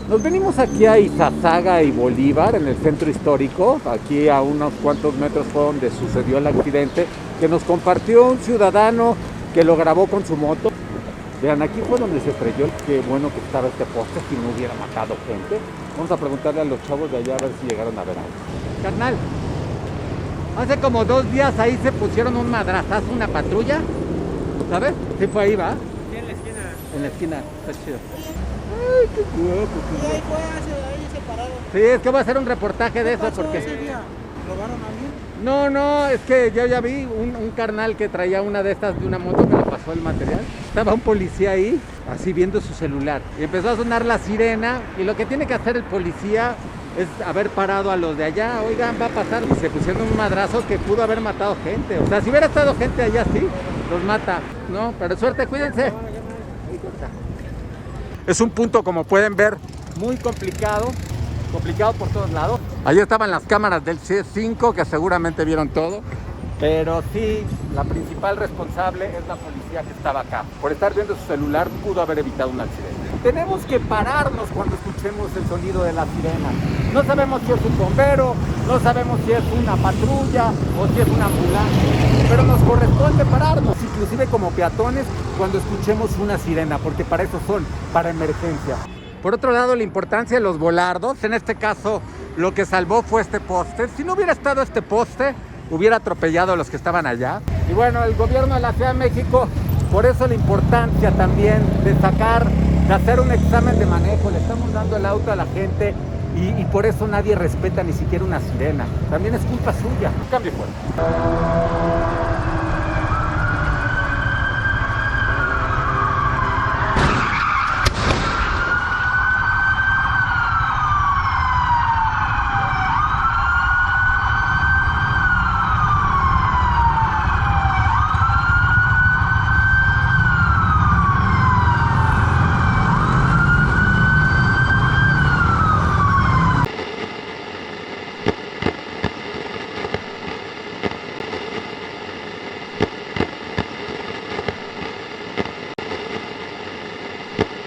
Nos venimos aquí a Izazaga y Bolívar, en el centro histórico. Aquí a unos cuantos metros fue donde sucedió el accidente, que nos compartió un ciudadano que lo grabó con su moto. Vean, aquí fue donde se estrelló. Qué bueno que estaba este poste, si no hubiera matado gente. Vamos a preguntarle a los chavos de allá a ver si llegaron a ver algo. Carnal, hace como 2 días ahí se pusieron un madrazazo, una patrulla, ¿sabes? Sí fue ahí, ¿va? Sí, en la esquina. En la esquina, está chido. Ay, qué guapo. Sí, ahí fue, ahí se pararon. Sí, es que voy a hacer un reportaje de eso pasó porque... ese día? ¿Robaron a alguien? No, es que yo ya vi un carnal que traía una de estas de una moto que le pasó el material. Estaba un policía ahí, así viendo su celular. Y empezó a sonar la sirena. Y lo que tiene que hacer el policía es haber parado a los de allá. Oigan, va a pasar. Y se pusieron un madrazo que pudo haber matado gente. O sea, si hubiera estado gente allá, sí, los mata. No, pero suerte, cuídense. Es un punto, como pueden ver, muy complicado por todos lados. Ahí estaban las cámaras del C5 que seguramente vieron todo. Pero sí, la principal responsable es la policía que estaba acá. Por estar viendo su celular pudo haber evitado un accidente. Tenemos que pararnos cuando escuchemos el sonido de la sirena. No sabemos si es un bombero, no sabemos si es una patrulla o si es una ambulancia. Pero nos corresponde pararnos, inclusive como peatones, cuando escuchemos una sirena, porque para eso son, para emergencia. Por otro lado, la importancia de los volardos. En este caso, lo que salvó fue este poste. Si no hubiera estado este poste, hubiera atropellado a los que estaban allá. Y bueno, el gobierno de la Ciudad de México, por eso la importancia también de hacer un examen de manejo. Le estamos dando el auto a la gente y por eso nadie respeta ni siquiera una sirena. También es culpa suya. Cambio fuerte.